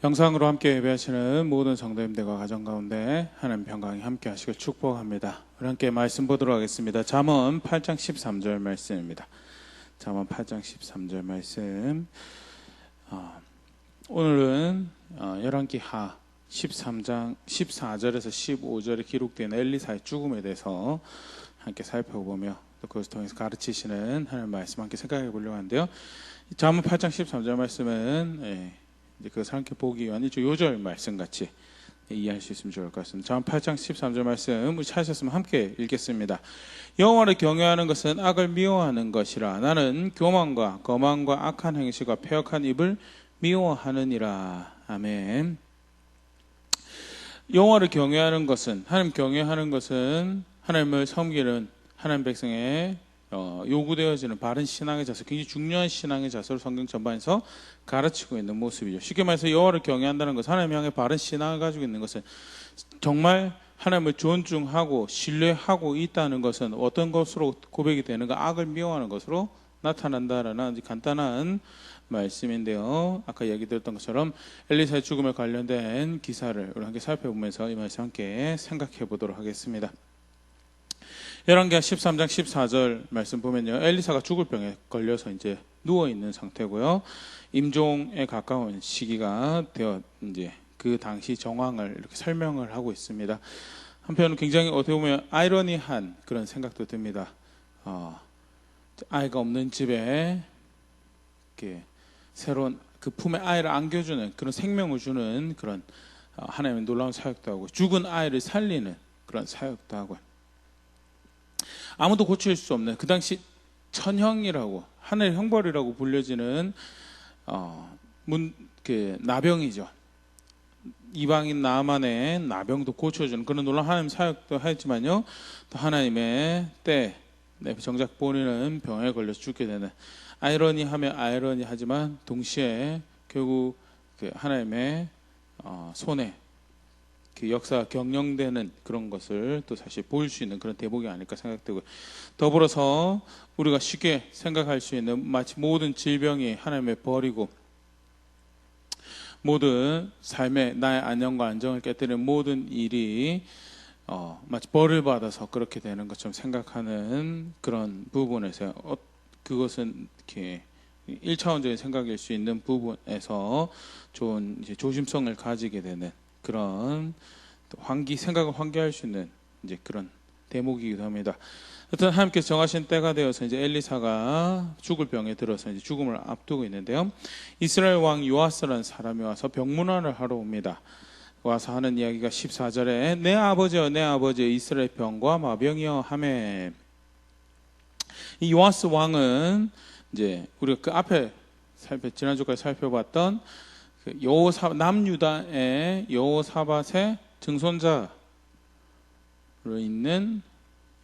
영상으로 함께 예배하시는 모든 성도님들과 가정 가운데 하나님 평강이 함께 하시길 축복합니다. 우리 함께 말씀 보도록 하겠습니다. 잠언 8장 13절 말씀입니다. 잠언 8장 13절 말씀. 오늘은 열왕기하 13장 14절에서 15절에 기록된 엘리사의 죽음에 대해서 함께 살펴보며 또 그것을 통해서 가르치시는 하나님 말씀 함께 생각해 보려고 하는데요. 잠언 8장 13절 말씀은 이제 그것을 함께 보기 위한 이쪽 요절 말씀 같이 이해할 수 있으면 좋을 것 같습니다. 잠언 8장 13절 말씀 우리 찾으셨으면 함께 읽겠습니다. 여호와를 경외하는 것은 악을 미워하는 것이라. 나는 교만과 거만과 악한 행실과 패역한 입을 미워하느니라. 아멘. 여호와를 경외하는 것은, 하나님 경외하는 것은 하나님을 섬기는 하나님 백성의 요구되어지는 바른 신앙의 자세, 굉장히 중요한 신앙의 자세로 성경 전반에서 가르치고 있는 모습이죠. 쉽게 말해서 여호와를 경외한다는 것은, 하나님 향해 바른 신앙을 가지고 있는 것은, 정말 하나님을 존중하고 신뢰하고 있다는 것은 어떤 것으로 고백이 되는가? 악을 미워하는 것으로 나타난다라는 아주 간단한 말씀인데요. 아까 얘기 드렸던 것처럼 엘리사의 죽음에 관련된 기사를 우리 함께 살펴보면서 이 말씀 함께 생각해 보도록 하겠습니다. 열왕기하 13장 14절 말씀 보면요, 엘리사가 죽을 병에 걸려서 이제 누워 있는 상태고요. 임종에 가까운 시기가 되어 이제 그 당시 정황을 이렇게 설명을 하고 있습니다. 한편으로 굉장히 어떻게 보면 아이러니한 그런 생각도 듭니다. 아이가 없는 집에 이렇게 새로운 그 품에 아이를 안겨주는 그런 생명을 주는 그런 하나님의 놀라운 사역도 하고, 죽은 아이를 살리는 그런 사역도 하고, 아무도 고칠 수 없는 그 당시 천형이라고, 하늘의 형벌이라고 불려지는 나병이죠. 이방인 나만의 나병도 고쳐주는 그런 놀라운 하나님 사역도 하였지만요, 또 하나님의 때 정작 본인은 병에 걸려서 죽게 되는, 아이러니하면 아이러니하지만 동시에 결국 그 하나님의 손에 그 역사가 경영되는 그런 것을 또 사실 보일 수 있는 그런 대목이 아닐까 생각되고요. 더불어서 우리가 쉽게 생각할 수 있는, 마치 모든 질병이 하나님의 벌이고 모든 삶의 나의 안녕과 안정을 깨뜨리는 모든 일이 마치 벌을 받아서 그렇게 되는 것처럼 생각하는 그런 부분에서 그것은 이렇게 1차원적인 생각일 수 있는 부분에서 좋은 이제 조심성을 가지게 되는 그런 생각을 환기할 수 있는 이제 그런 대목이기도 합니다. 하여튼 하나님께서 정하신 때가 되어서 이제 엘리사가 죽을 병에 들어서 이제 죽음을 앞두고 있는데요. 이스라엘 왕 요아스라는 사람이 와서 병문안을 하러 옵니다. 와서 하는 이야기가 14절에 내 아버지 이스라엘 병과 마병이여 하매. 이 요아스 왕은 이제 우리가 그 앞에 지난주까지 살펴봤던 남유다의 여호사밧의 증손자로 있는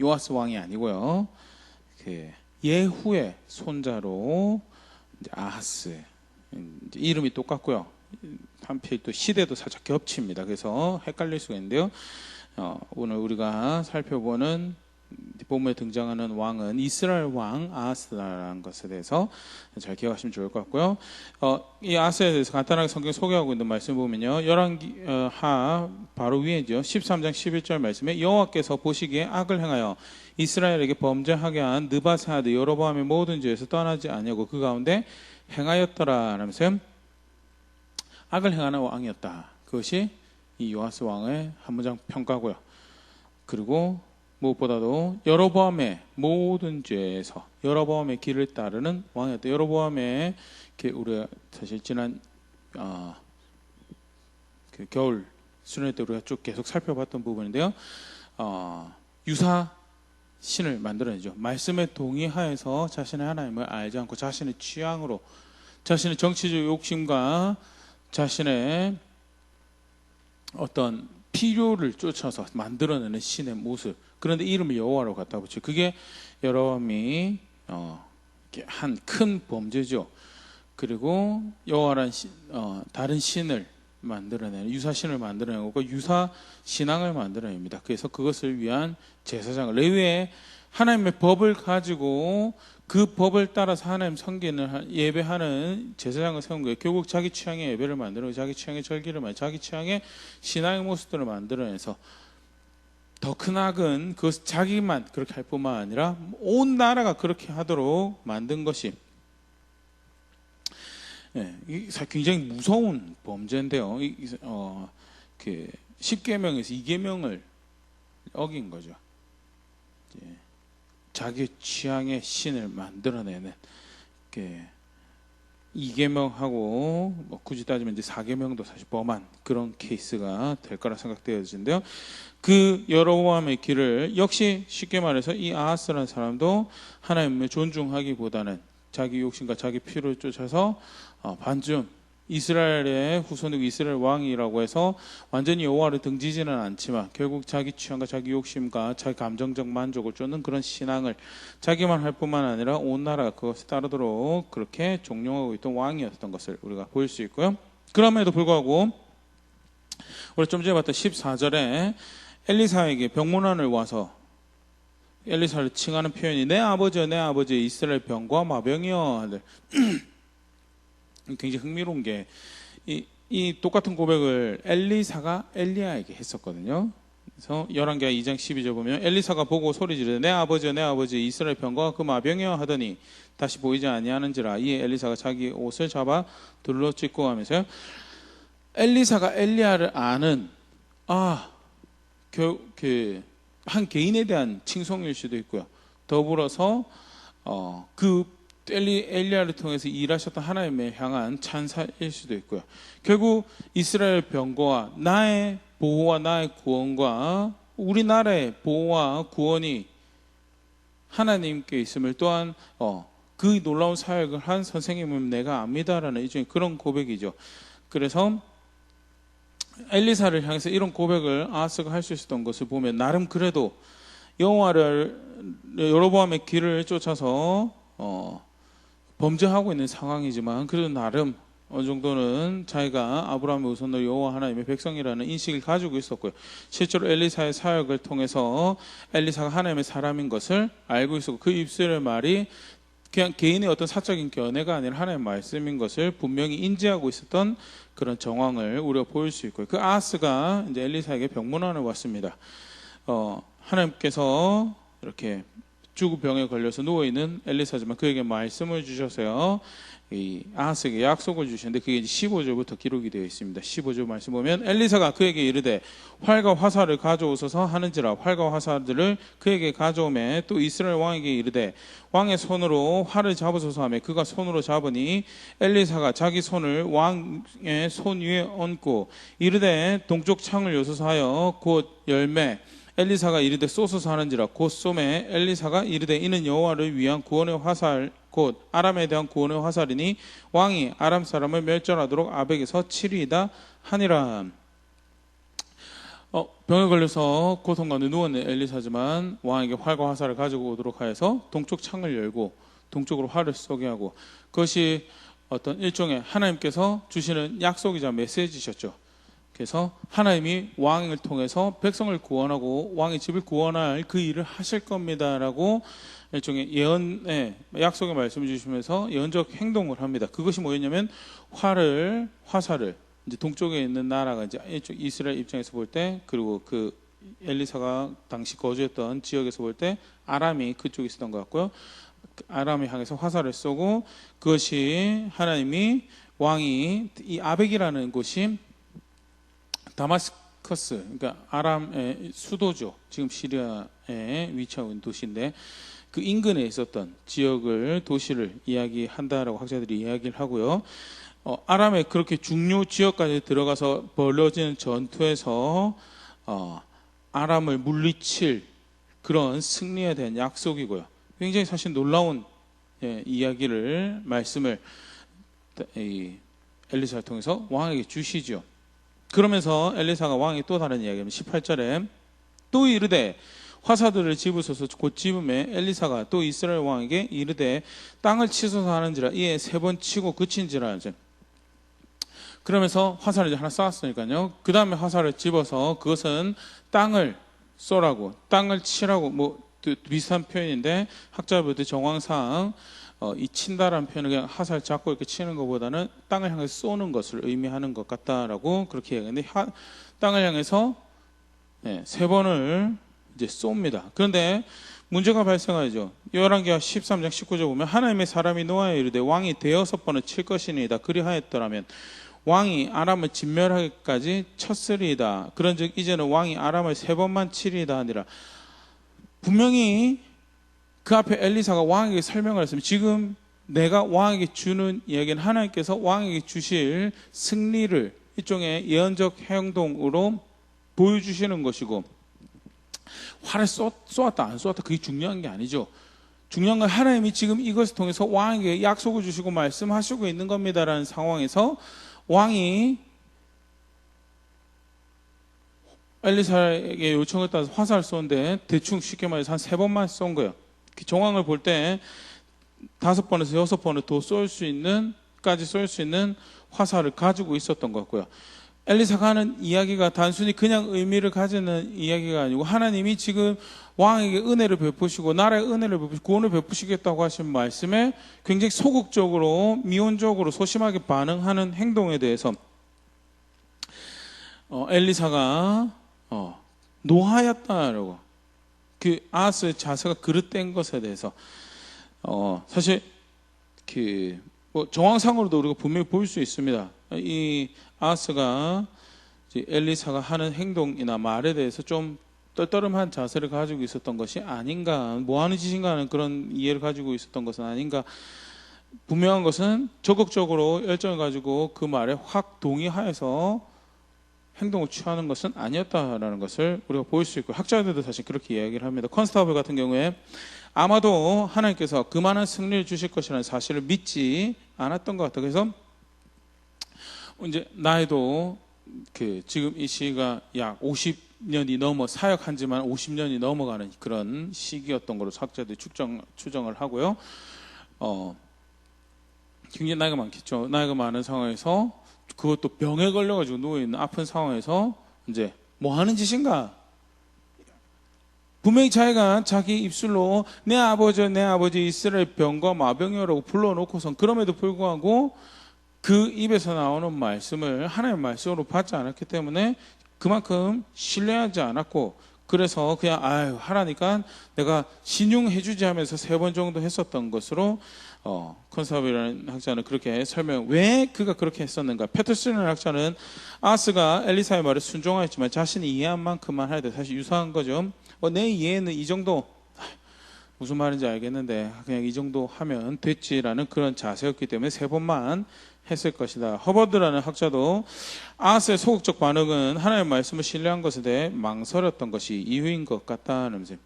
요아스 왕이 아니고요, 그 예후의 손자로 이제 아하스, 이제 이름이 똑같고요, 한필 또 시대도 살짝 겹칩니다. 그래서 헷갈릴 수가 있는데요, 오늘 우리가 살펴보는 본문에 등장하는 왕은 이스라엘 왕 아하스라는 것에 대해서 잘 기억하시면 좋을 것 같고요. 이 아하스에 대해서 간단하게 성경 소개하고 있는 말씀 보면요, 열왕기하 바로 위에죠, 13장 11절 말씀에 여호와께서 보시기에 악을 행하여 이스라엘에게 범죄하게 한 느밧의 아들 여로보암의 모든 죄에서 떠나지 아니하고 그 가운데 행하였더라 하면서 악을 행하는 왕이었다. 그것이 이 요아스 왕의 한 문장 평가고요. 그리고 무엇보다도 여로보암의 모든 죄에서 여로보암의 길을 따르는 왕이었다. 여로보암의 우리가 사실 지난 그 겨울 수련회 때 우리가 쭉 계속 살펴봤던 부분인데요, 유사 신을 만들어내죠. 말씀에 동의하여서 자신의 하나님을 알지 않고 자신의 취향으로, 자신의 정치적 욕심과 자신의 어떤 필요를 쫓아서 만들어내는 신의 모습, 그런데 이름을 여호와로 갖다 붙여. 그게 여로보암이 한 큰 범죄죠. 그리고 여호와란 다른 신을 만들어내는, 유사신을 만들어내고 유사 신앙을 만들어냅니다. 그래서 그것을 위한 제사장을, 레위의 하나님의 법을 가지고 그 법을 따라서 하나님 섬기는 예배하는 제사장을 세운 거예요. 결국 자기 취향의 예배를 만들어 자기 취향의 절기를 만들어 자기 취향의 신앙의 모습들을 만들어내서 더 큰 악은 그것 자기만 그렇게 할 뿐만 아니라 온 나라가 그렇게 하도록 만든 것이 굉장히 무서운 범죄인데요. 그 10계명에서 2계명을 어긴 거죠. 자기 취향의 신을 만들어내는 2계명하고 뭐 굳이 따지면 이제 4계명도 사실 범한 그런 케이스가 될 거라 생각되어지는데요. 그 여로보암의 길을 역시 쉽게 말해서 이 아하스라는 사람도 하나님을 존중하기보다는 자기 욕심과 자기 필요를 쫓아서 반쯤 이스라엘의 후손이고 이스라엘 왕이라고 해서 완전히 여호와를 등지지는 않지만 결국 자기 취향과 자기 욕심과 자기 감정적 만족을 쫓는 그런 신앙을 자기만 할 뿐만 아니라 온 나라가 그것에 따르도록 그렇게 종용하고 있던 왕이었던 것을 우리가 볼 수 있고요. 그럼에도 불구하고 우리 좀 전에 봤던 14절에 엘리사에게 병문안을 와서 엘리사를 칭하는 표현이 내 아버지 이스라엘 병과 마병이여. 굉장히 흥미로운 게 이 똑같은 고백을 엘리사가 엘리야에게 했었거든요. 그래서 열왕기하 2장 12절 보면 엘리사가 보고 소리 지르되 내 아버지 이스라엘 병과 그 마병이여 하더니 다시 보이지 아니하는지라. 이에 엘리사가 자기 옷을 잡아 둘러 찢고 하면서요. 엘리사가 엘리야를 아는 한 개인에 대한 칭송일 수도 있고요. 더불어서 그 엘리야를 통해서 일하셨던 하나님의 향한 찬사일 수도 있고요. 결국 이스라엘 병거와 나의 보호와 나의 구원과 우리나라의 보호와 구원이 하나님께 있음을 또한 그 놀라운 사역을 한 선생님은 내가 압니다라는 일종의 그런 고백이죠. 그래서 엘리사를 향해서 이런 고백을 아하스가 할 수 있었던 것을 보면 나름 그래도 여호와를 여로보암의 길을 쫓아서 범죄하고 있는 상황이지만 그래도 나름 어느 정도는 자기가 아브라함의 우선으로 여호와 하나님의 백성이라는 인식을 가지고 있었고요. 실제로 엘리사의 사역을 통해서 엘리사가 하나님의 사람인 것을 알고 있었고 그 입술의 말이 그냥 개인의 어떤 사적인 견해가 아니라 하나님의 말씀인 것을 분명히 인지하고 있었던 그런 정황을 우리가 보일 수 있고요. 그 아하스가 이제 엘리사에게 병문안을 왔습니다. 하나님께서 이렇게 죽을 병에 걸려서 누워있는 엘리사지만 그에게 말씀을 주셔서요. 이 아하스에게 약속을 주셨는데 그게 이제 15절부터 기록이 되어 있습니다. 15절 말씀 보면 엘리사가 그에게 이르되 활과 화살을 가져오소서 하는지라. 활과 화살들을 그에게 가져오매 또 이스라엘 왕에게 이르되 왕의 손으로 활을 잡으소서 하며 그가 손으로 잡으니 엘리사가 자기 손을 왕의 손 위에 얹고 이르되 동쪽 창을 여소서 하여 곧 열매 엘리사가 이르되 쏘소서 하는지라. 곧 쏘매 엘리사가 이르되 이는 여호와를 위한 구원의 화살 곧 아람에 대한 구원의 화살이니 왕이 아람 사람을 멸절하도록 아벡에서 치리이다 하니라. 병에 걸려서 고통 가운데 누웠는 엘리사지만 왕에게 활과 화살을 가지고 오도록 하여서 동쪽 창을 열고 동쪽으로 활을 쏘게 하고 그것이 어떤 일종의 하나님께서 주시는 약속이자 메시지셨죠. 그래서 하나님이 왕을 통해서 백성을 구원하고 왕의 집을 구원할 그 일을 하실 겁니다라고 일종의 예언의 약속의 말씀을 주시면서 예언적 행동을 합니다. 그것이 뭐였냐면 화살을 이제 동쪽에 있는 나라가 이제 이쪽 이스라엘 입장에서 볼 때 그리고 그 엘리사가 당시 거주했던 지역에서 볼 때 아람이 그쪽에 있었던 것 같고요. 아람을 향해서 화살을 쏘고 그것이 하나님이 왕이 이 아벡이라는 곳이 다마스커스, 그러니까 아람의 수도죠. 지금 시리아에 위치하고 있는 도시인데 그 인근에 있었던 지역을 도시를 이야기한다라고 학자들이 이야기를 하고요. 아람의 그렇게 중요 지역까지 들어가서 벌어지는 전투에서 아람을 물리칠 그런 승리에 대한 약속이고요. 굉장히 사실 놀라운 이야기를 말씀을 엘리사를 통해서 왕에게 주시죠. 그러면서 엘리사가 왕이 또 다른 이야기입니다. 18절에 또 이르되 화살들을 집으소서 곧 집음에 엘리사가 또 이스라엘 왕에게 이르되 땅을 치소서 하는지라. 이에 3번 치고 그친지라. 그러면서 화살을 이제 하나 쏘았으니까요. 그 다음에 화살을 집어서 그것은 땅을 쏘라고 땅을 치라고 뭐 비슷한 표현인데 학자들도 정황상 이 친다라는 표현을 그냥 화살 잡고 이렇게 치는 것보다는 땅을 향해서 쏘는 것을 의미하는 것 같다라고 그렇게 얘기하는데 땅을 향해서 3번을 이제 쏩니다. 그런데 문제가 발생하죠. 열왕기하 13장 19절 보면 하나님의 사람이 노아에 이르되 왕이 대여섯 번을 칠 것이니이다. 그리하였더라면 왕이 아람을 진멸하기까지 쳤으리이다. 그런즉 이제는 왕이 아람을 3번만 치리이다 하니라. 분명히 그 앞에 엘리사가 왕에게 설명을 했습니다. 지금 내가 왕에게 주는 이야기는 하나님께서 왕에게 주실 승리를 일종의 예언적 행동으로 보여주시는 것이고, 활을 쏘았다 안 쏘았다 그게 중요한 게 아니죠. 중요한 건 하나님이 지금 이것을 통해서 왕에게 약속을 주시고 말씀하시고 있는 겁니다라는 상황에서 왕이 엘리사에게 요청을 따라서 화살을 쏘는데 대충 쉽게 말해서 한 3번만 쏜 거예요. 그 정황을 볼 때 5번에서 6번을 더 쏠 수 있는 화살을 가지고 있었던 것 같고요. 엘리사가 하는 이야기가 단순히 그냥 의미를 가지는 이야기가 아니고 하나님이 지금 왕에게 은혜를 베푸시고 나라에 은혜를 베푸시고 구원을 베푸시겠다고 하신 말씀에 굉장히 소극적으로 미온적으로 소심하게 반응하는 행동에 대해서 엘리사가 노하였다라고, 그 아하스의 자세가 그릇된 것에 대해서 사실 뭐 정황상으로도 우리가 분명히 볼 수 있습니다. 이 아하스가 엘리사가 하는 행동이나 말에 대해서 좀 떨떠름한 자세를 가지고 있었던 것이 아닌가, 뭐 하는 짓인가 하는 그런 이해를 가지고 있었던 것은 아닌가. 분명한 것은 적극적으로 열정을 가지고 그 말에 확 동의하여서 행동을 취하는 것은 아니었다라는 것을 우리가 볼 수 있고, 학자들도 사실 그렇게 이야기를 합니다. 컨스타블 같은 경우에 아마도 하나님께서 그만한 승리를 주실 것이라는 사실을 믿지 않았던 것 같아요. 그래서 이제 나이도 지금 이 시기가 약 50년이 넘어, 사역한 지만 50년이 넘어가는 그런 시기였던 걸로 학자들이 추정을 하고요. 굉장히 나이가 많겠죠. 나이가 많은 상황에서 그것도 병에 걸려가지고 누워있는 아픈 상황에서 이제 뭐 하는 짓인가? 분명히 자기가 자기 입술로 내 아버지 이스라엘 병과 마병이라고 불러놓고선 그럼에도 불구하고 그 입에서 나오는 말씀을 하나님의 말씀으로 받지 않았기 때문에 그만큼 신뢰하지 않았고, 그래서 그냥 하라니까 내가 신용해주지 하면서 3번 정도 했었던 것으로 컨사비라는 학자는 그렇게 왜 그가 그렇게 했었는가. 페터슨이라는 학자는 아하스가 엘리사의 말에 순종하였지만 자신이 이해한 만큼만 해야 돼. 사실 유사한 거죠. 내 이해는 이 정도, 무슨 말인지 알겠는데 그냥 이 정도 하면 됐지라는 그런 자세였기 때문에 3번만 했을 것이다. 허버드라는 학자도 아하스의 소극적 반응은 하나님의 말씀을 신뢰한 것에 대해 망설였던 것이 이유인 것 같다는 거죠.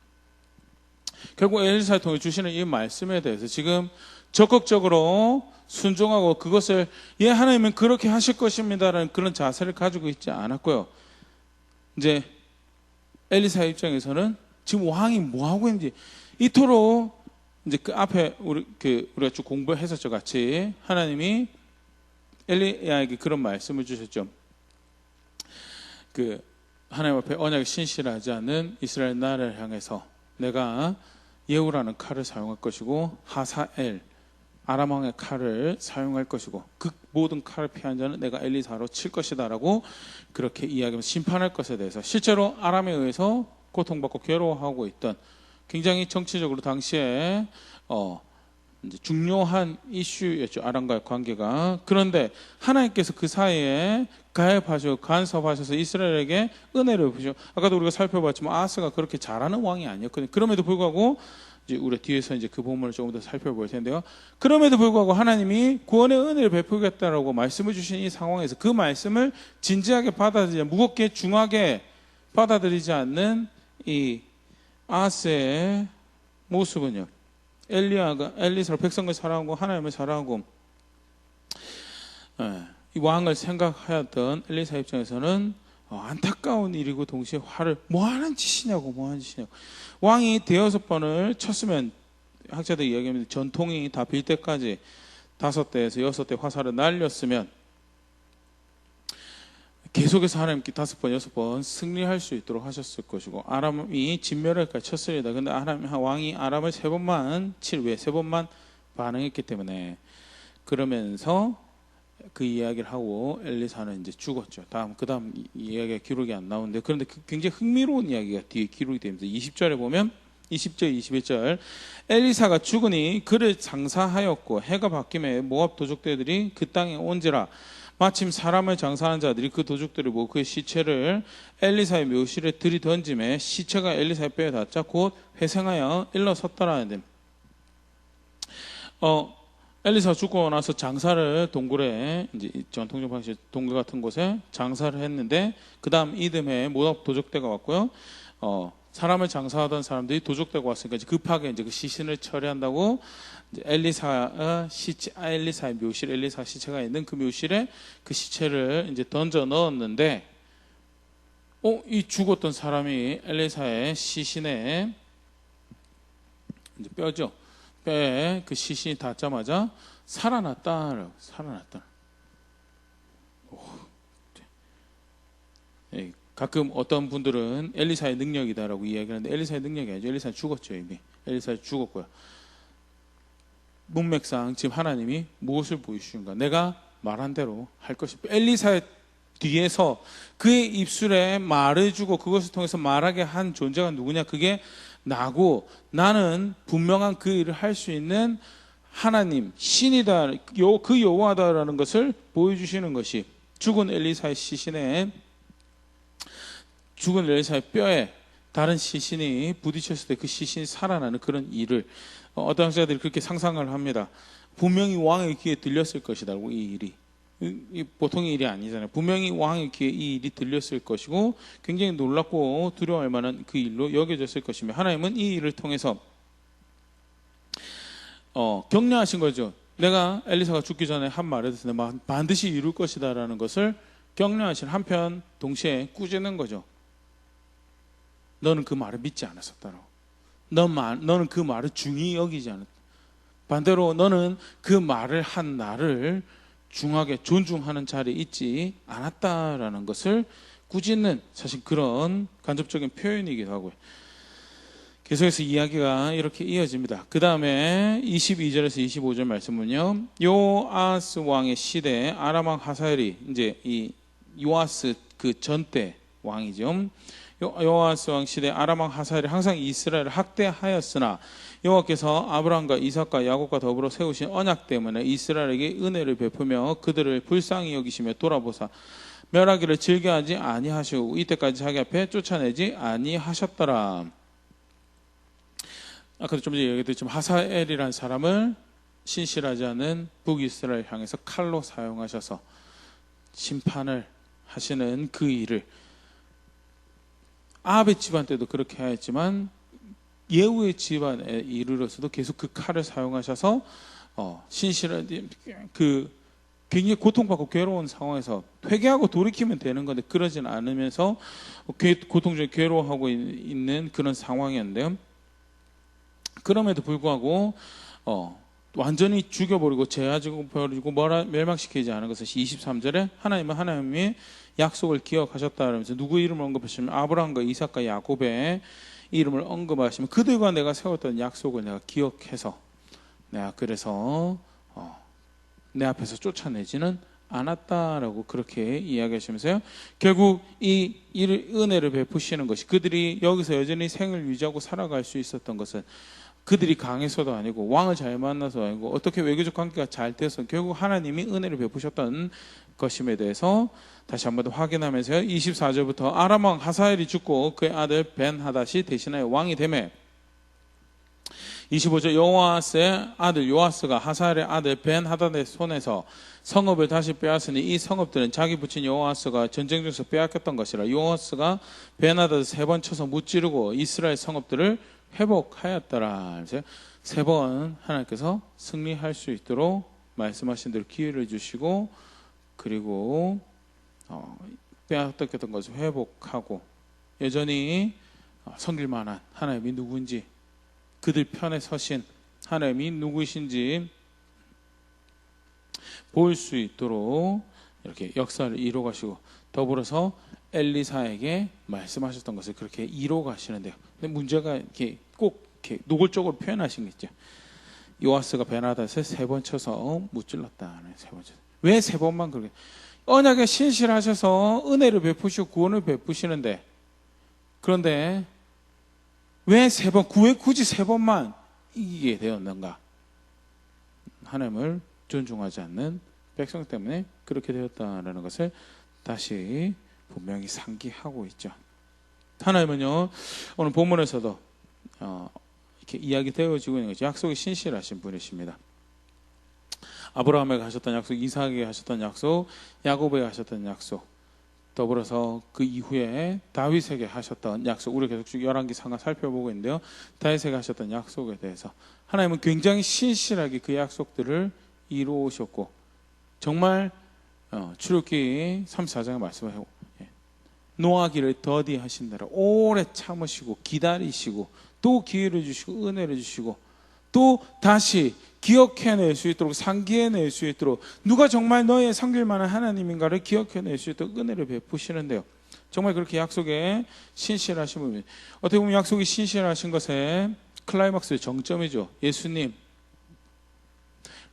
결국 엘리사를 통해 주시는 이 말씀에 대해서 지금 적극적으로 순종하고 그것을 하나님은 그렇게 하실 것입니다라는 그런 자세를 가지고 있지 않았고요. 이제 엘리사의 입장에서는 지금 왕이 뭐 하고 있는지, 이토록 이제 그 앞에 우리가 쭉 공부했었죠. 같이 하나님이 엘리야에게 그런 말씀을 주셨죠. 하나님 앞에 언약에 신실하지 않는 이스라엘 나라를 향해서 내가 예후라는 칼을 사용할 것이고 하사엘 아람 왕의 칼을 사용할 것이고 그 모든 칼을 피한 자는 내가 엘리사로 칠 것이다 라고 그렇게 이야기하면서 심판할 것에 대해서, 실제로 아람에 의해서 고통받고 괴로워하고 있던 굉장히 정치적으로 당시에 이제 중요한 이슈였죠. 아람과의 관계가. 그런데 하나님께서 그 사이에 간섭하셔서 이스라엘에게 은혜를 베푸시고, 아까도 우리가 살펴봤지만 아하스가 그렇게 잘하는 왕이 아니었거든요. 그럼에도 불구하고 이제 우리 뒤에서 이제 그 부분을 조금 더 살펴볼 텐데요. 그럼에도 불구하고 하나님이 구원의 은혜를 베푸겠다라고 말씀을 주신 이 상황에서 그 말씀을 진지하게 받아들이지, 무겁게 중하게 받아들이지 않는 이 아하스의 모습은요, 엘리사를 백성을 사랑하고 하나님을 사랑하고 이 왕을 생각하였던 엘리사 입장에서는 안타까운 일이고 동시에 화를 뭐 하는 짓이냐고. 왕이 6번을 쳤으면 학자들이 이야기합니다. 전통이 다 빌 때까지 5대에서 6대 화살을 날렸으면 계속해서 하나님께 5번, 6번 승리할 수 있도록 하셨을 것이고, 아람이 진멸할까 쳤습니다. 근데 왕이 아람을 3번만 왜 3번만 반응했기 때문에, 그러면서 그 이야기를 하고 엘리사는 이제 죽었죠. 그 다음 이야기가 기록이 안 나오는데, 그런데 굉장히 흥미로운 이야기가 뒤에 기록이 됩니다. 20절에 보면 20절, 21절, 엘리사가 죽으니 그를 장사하였고 해가 바뀌매 모압 도적들이 그 땅에 온지라. 마침 사람을 장사하는 자들이 그 도적들을 보고 그의 시체를 엘리사의 묘실에 들이던짐에 시체가 엘리사의 뼈에 닿자 곧 회생하여 일러섰더라는데, 엘리사가 죽고 나서 장사를 동굴에, 이제 전통적 방식 동굴 같은 곳에 장사를 했는데, 그 다음 이듬해 모압 도적대가 왔고요. 사람을 장사하던 사람들이 도적대가 왔으니까 이제 급하게 이제 그 시신을 처리한다고 이제 엘리사의 묘실, 엘리사 시체가 있는 그 묘실에 그 시체를 이제 던져 넣었는데, 이 죽었던 사람이 엘리사의 시신에 이제 뼈죠. 뼈에 그 시신이 닿자마자 살아났다. 가끔 어떤 분들은 엘리사의 능력이다라고 이야기하는데, 엘리사의 능력이 아니죠. 엘리사는 죽었죠. 이미 엘리사는 죽었고요. 문맥상 지금 하나님이 무엇을 보여주신가? 내가 말한 대로 할 것이다. 엘리사의 뒤에서 그의 입술에 말을 주고 그것을 통해서 말하게 한 존재가 누구냐? 그게 나고, 나는 분명한 그 일을 할 수 있는 하나님, 신이다, 그 여호와다라는 것을 보여주시는 것이, 죽은 엘리사의 시신에, 죽은 엘리사의 뼈에 다른 시신이 부딪혔을 때 그 시신이 살아나는 그런 일을, 어떤 학자들이 그렇게 상상을 합니다. 분명히 왕의 귀에 들렸을 것이다고. 이 일이 보통의 일이 아니잖아요. 분명히 왕의 귀에 이 일이 들렸을 것이고 굉장히 놀랍고 두려워할 만한 그 일로 여겨졌을 것이며, 하나님은 이 일을 통해서 격려하신 거죠. 내가 엘리사가 죽기 전에 한 말에 대해서 반드시 이룰 것이다 라는 것을 격려하신 한편 동시에 꾸짖는 거죠. 너는 그 말을 믿지 않았었다라고. 너는 그 말을 중히 여기지 않았다. 반대로 너는 그 말을 한 나를 중하게 존중하는 자리에 있지 않았다라는 것을 꾸짖는, 사실 그런 간접적인 표현이기도 하고요. 계속해서 이야기가 이렇게 이어집니다. 그 다음에 22절에서 25절 말씀은요, 요아스 왕의 시대에 아람 왕 하사엘이, 이제 이 요아스 그 전때 왕이죠. 요아스 왕 시대 아람 왕 하사엘이 항상 이스라엘을 학대하였으나 여호와께서 아브라함과 이삭과 야곱과 더불어 세우신 언약 때문에 이스라엘에게 은혜를 베푸며 그들을 불쌍히 여기시며 돌아보사 멸하기를 즐겨하지 아니하시고 이때까지 자기 앞에 쫓아내지 아니하셨더라. 아까도 좀 전에 얘기했지만 하사엘이라는 사람을 신실하지 않은 북이스라엘 향해서 칼로 사용하셔서 심판을 하시는 그 일을, 아합의 집안 때도 그렇게 하였지만 예후의 집안에 이르러서도 계속 그 칼을 사용하셔서 신실한 굉장히 고통받고 괴로운 상황에서 회개하고 돌이키면 되는 건데 그러진 않으면서 고통 중에 괴로워하고 있는 그런 상황이었는데요. 그럼에도 불구하고 완전히 죽여버리고 제하버리고 멸망시키지 않은 것은 23절에 하나님은 하나님의 약속을 기억하셨다 그러면서 누구 이름을 언급하시면 아브라함과 이삭과 야곱의 이름을 언급하시면 그들과 내가 세웠던 약속을 내가 기억해서 내가 그래서 내 앞에서 쫓아내지는 않았다라고 그렇게 이야기하시면서요, 결국 이 은혜를 베푸시는 것이, 그들이 여기서 여전히 생을 유지하고 살아갈 수 있었던 것은 그들이 강해서도 아니고 왕을 잘 만나서 아니고 어떻게 외교적 관계가 잘 돼서 결국 하나님이 은혜를 베푸셨던 것임에 대해서 다시 한번 더 확인하면서요, 24절부터 아람 왕 하사엘이 죽고 그의 아들 벤하닷이 대신하여 왕이 되매 25절 여호아스의 아들 요아스가 하사엘의 아들 벤하닷의 손에서 성읍을 다시 빼앗으니 이 성읍들은 자기 부친 요아스가 전쟁 중에서 빼앗겼던 것이라. 요아스가 벤하닷을 3번 쳐서 무찌르고 이스라엘 성읍들을 회복하였더라. 3번 하나님께서 승리할 수 있도록 말씀하신 대로 기회를 주시고, 그리고 빼앗겼던 것을 회복하고 여전히 섬길 만한 하나님이 누구인지, 그들 편에 서신 하나님이 누구이신지 볼 수 있도록 이렇게 역사를 이루어 가시고 더불어서 엘리사에게 말씀하셨던 것을 그렇게 이루어 가시는데요. 근데 문제가 이렇게 꼭 이렇게 노골적으로 표현하신 게 있죠. 요아스가 베나닷을 3번 쳐서 무찔렀다. 왜 3번만 그렇게? 언약에 신실하셔서 은혜를 베푸시고 구원을 베푸시는데, 그런데 왜 굳이 3번만 이기게 되었는가? 하나님을 존중하지 않는 백성 때문에 그렇게 되었다라는 것을 다시 분명히 상기하고 있죠. 하나님은요, 오늘 본문에서도 이렇게 이야기 되어지고 있는 것이 약속이 신실하신 분이십니다. 아브라함에게 하셨던 약속, 이삭에게 하셨던 약속, 야곱에게 하셨던 약속, 더불어서 그 이후에 다윗에게 하셨던 약속, 우리 계속 쭉 열왕기상하 살펴보고 있는데요. 다윗에게 하셨던 약속에 대해서 하나님은 굉장히 신실하게 그 약속들을 이루오셨고, 정말 출애굽기 34장에 말씀하시고 노하기를 더디하신다라 오래 참으시고 기다리시고 또 기회를 주시고 은혜를 주시고 또 다시 기억해낼 수 있도록 상기해낼 수 있도록 누가 정말 너의 섬길 만한 하나님인가를 기억해낼 수 있도록 은혜를 베푸시는데요. 정말 그렇게 약속에 신실하신 분입니다. 어떻게 보면 약속이 신실하신 것의 클라이막스의 정점이죠. 예수님.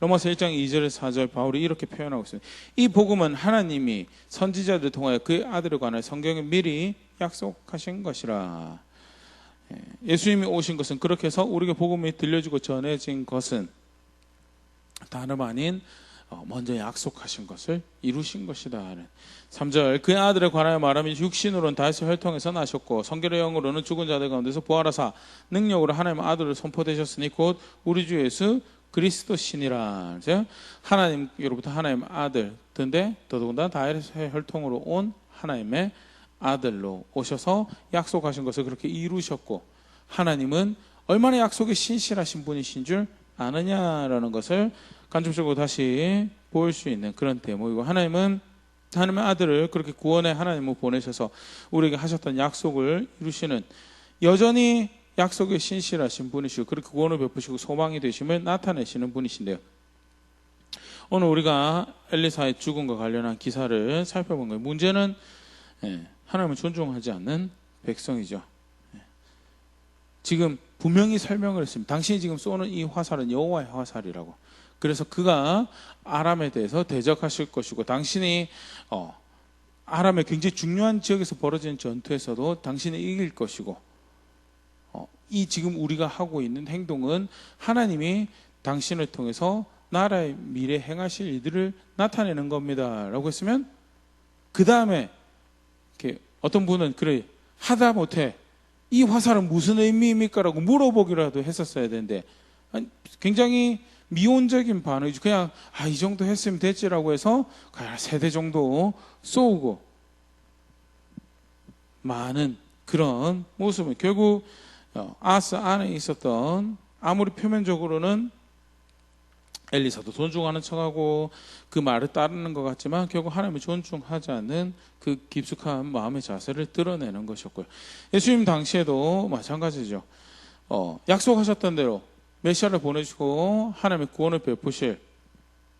로마서 1장 2절에서 4절 바울이 이렇게 표현하고 있습니다. 이 복음은 하나님이 선지자들을 통하여 그의 아들을 관하여 성경에 미리 약속하신 것이라. 예수님이 오신 것은 그렇게 해서 우리에게 복음이 들려주고 전해진 것은 다름 아닌 먼저 약속하신 것을 이루신 것이다. 3절 그의 아들에 관하여 말하면 육신으로는 다윗의 혈통에서 나셨고 성결의 영으로는 죽은 자들 가운데서 부활하사 능력으로 하나님의 아들을 선포되셨으니 곧 우리 주 예수 그리스도시니라. 하나님으로부터 하나님의 아들 든데 더더군다나 다윗의 혈통으로 온 하나님의 아들로 오셔서 약속하신 것을 그렇게 이루셨고, 하나님은 얼마나 약속에 신실하신 분이신 줄 아느냐라는 것을 간접적으로 다시 보일 수 있는 그런 대목이고, 하나님은 하나님의 아들을 그렇게 구원의 하나님을 보내셔서 우리에게 하셨던 약속을 이루시는, 여전히 약속에 신실하신 분이시고 그렇게 구원을 베푸시고 소망이 되심을 나타내시는 분이신데요. 오늘 우리가 엘리사의 죽음과 관련한 기사를 살펴본 거예요. 문제는 하나님을 존중하지 않는 백성이죠. 지금 분명히 설명을 했습니다. 당신이 지금 쏘는 이 화살은 여호와의 화살이라고. 그래서 그가 아람에 대해서 대적하실 것이고, 당신이 아람의 굉장히 중요한 지역에서 벌어지는 전투에서도 당신이 이길 것이고, 이 지금 우리가 하고 있는 행동은 하나님이 당신을 통해서 나라의 미래 행하실 일들을 나타내는 겁니다 라고 했으면, 그 다음에 어떤 분은 그래 하다 못해 이 화살은 무슨 의미입니까? 라고 물어보기라도 했었어야 되는데, 굉장히 미온적인 반응이죠. 그냥 이 정도 했으면 됐지라고 해서 그냥 3대 정도 쏘고 많은 그런 모습은, 결국 아하스 안에 있었던, 아무리 표면적으로는 엘리사도 존중하는 척하고 그 말을 따르는 것 같지만 결국 하나님을 존중하지 않는 그 깊숙한 마음의 자세를 드러내는 것이었고요. 예수님 당시에도 마찬가지죠. 약속하셨던 대로 메시아를 보내주시고 하나님의 구원을 베푸실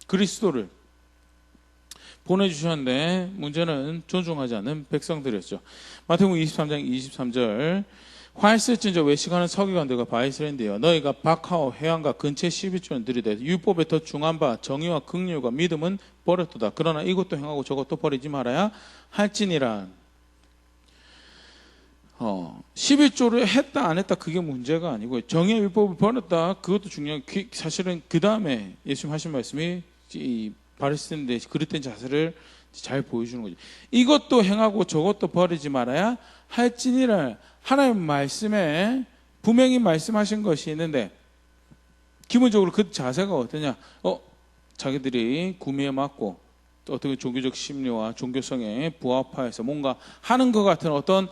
그리스도를 보내주셨는데, 문제는 존중하지 않는 백성들이었죠. 마태복음 23장 23절 활쓸진저 외식하는 서기관들과 바리새인들이여, 너희가 박하오 회당과 근처에 12조는 들이되 율법에 더 중한 바 정의와 긍휼과 믿음은 버렸도다. 그러나 이것도 행하고 저것도 버리지 말아야 할지니라. 11조를 했다 안 했다 그게 문제가 아니고, 정의의 율법을 버렸다 그것도 중요한, 사실은 그 다음에 예수님 하신 말씀이 이 바리새인들의 그릇된 자세를 잘 보여주는 거죠. 이것도 행하고 저것도 버리지 말아야 할지니라. 하나님 말씀에 분명히 말씀하신 것이 있는데, 기본적으로 그 자세가 어떠냐? 자기들이 구미에 맞고 또 어떻게 종교적 심리와 종교성에 부합해서 뭔가 하는 것 같은 어떤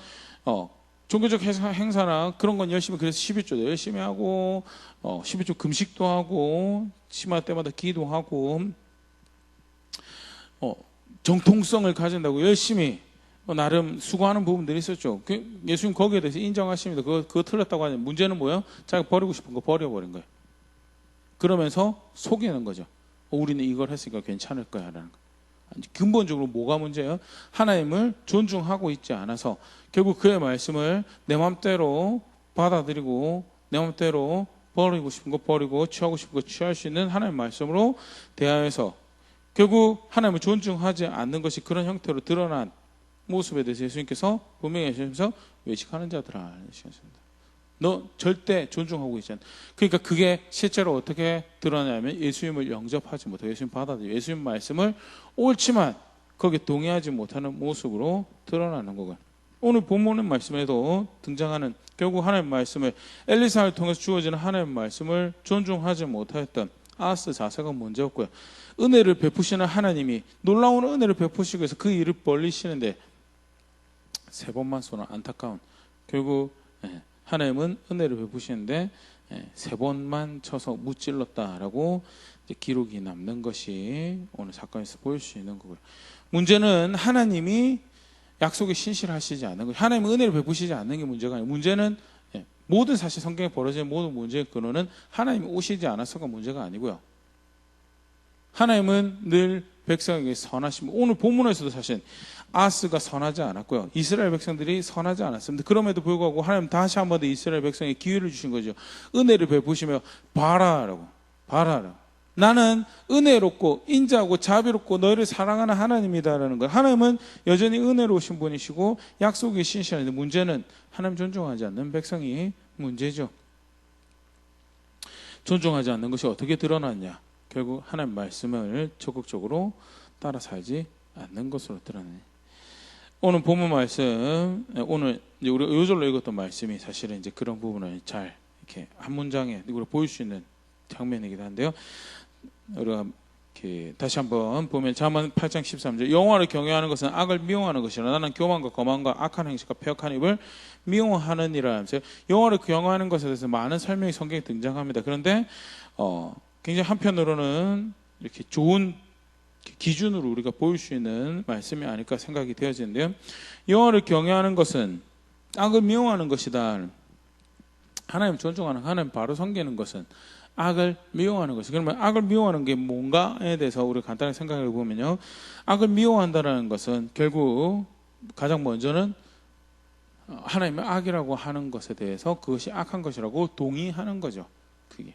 종교적 행사나 그런 건 열심히, 그래서 11조도 열심히 하고 11조 금식도 하고 심할 때마다 기도하고 정통성을 가진다고 열심히 나름 수고하는 부분들이 있었죠. 예수님 거기에 대해서 인정하십니다. 그거 틀렸다고 하는, 문제는 뭐예요? 자기가 버리고 싶은 거 버려버린 거예요. 그러면서 속이는 거죠. 우리는 이걸 했으니까 괜찮을 거야 라는 거. 근본적으로 뭐가 문제예요? 하나님을 존중하고 있지 않아서 결국 그의 말씀을 내 마음대로 받아들이고 내 마음대로 버리고 싶은 거 버리고 취하고 싶은 거 취할 수 있는 하나님의 말씀으로 대하여서 결국 하나님을 존중하지 않는 것이 그런 형태로 드러난 모습에 대해서 예수님께서 분명히 하시면서 외식하는 자들아 하셨습니다. 너 절대 존중하고 있지 않아. 그러니까 그게 실제로 어떻게 드러나냐면 예수님을 영접하지 못하고 예수님 받아들이고 예수님 말씀을 옳지만 거기에 동의하지 못하는 모습으로 드러나는 거고요. 오늘 본문의 말씀에도 등장하는 결국 하나님의 말씀을 엘리사를 통해서 주어지는 하나님의 말씀을 존중하지 못하였던 아하스 자세가 문제였고요. 은혜를 베푸시는 하나님이 놀라운 은혜를 베푸시고 해서 그 일을 벌리시는데 세 번만 쏘는 안타까운 결국 하나님은 은혜를 베푸시는데 세 번만 쳐서 무찔렀다라고 기록이 남는 것이 오늘 사건에서 보일 수 있는 거고요. 문제는 하나님이 약속에 신실하시지 않는 거예요. 하나님은 은혜를 베푸시지 않는 게 문제가 아니에요. 문제는 모든 사실 성경에 벌어지는 모든 문제의 근원은 하나님이 오시지 않아서가 문제가 아니고요. 하나님은 늘 백성에게 선하시고 오늘 본문에서도 사실 아하스가 선하지 않았고요. 이스라엘 백성들이 선하지 않았습니다. 그럼에도 불구하고 하나님 다시 한 번 더 이스라엘 백성에 기회를 주신 거죠. 은혜를 베푸시며 봐라라고. 나는 은혜롭고 인자하고 자비롭고 너희를 사랑하는 하나님이다라는 거예요. 하나님은 여전히 은혜로우신 분이시고 약속이 신실한데 문제는 하나님 존중하지 않는 백성이 문제죠. 존중하지 않는 것이 어떻게 드러났냐? 결국 하나님 말씀을 적극적으로 따라 살지 않는 것으로 드러나요. 오늘 본문 말씀, 오늘 우리가 요절로 읽었던 말씀이 사실은 이제 그런 부분을 잘 이렇게 한 문장에 우리가 보일 수 있는 장면이기도 한데요. 우리가 이렇게 다시 한번 보면 잠언 8장 13절 여호와를 경외하는 것은 악을 미워하는 것이라 나는 교만과 거만과 악한 행실과 패역한 입을 미워하느니라 하면서 여호와를 경외하는 것에 대해서 많은 설명이 성경에 등장합니다. 그런데 굉장히 한편으로는 이렇게 좋은 기준으로 우리가 보일 수 있는 말씀이 아닐까 생각이 되어지는데요. 여호와를 경외하는 것은 악을 미워하는 것이다. 하나님 존중하는 하나님 바로 섬기는 것은 악을 미워하는 것이. 그러면 악을 미워하는 게 뭔가에 대해서 우리가 간단히 생각해 보면요. 악을 미워한다는 것은 결국 가장 먼저는 하나님의 악이라고 하는 것에 대해서 그것이 악한 것이라고 동의하는 거죠. 그게.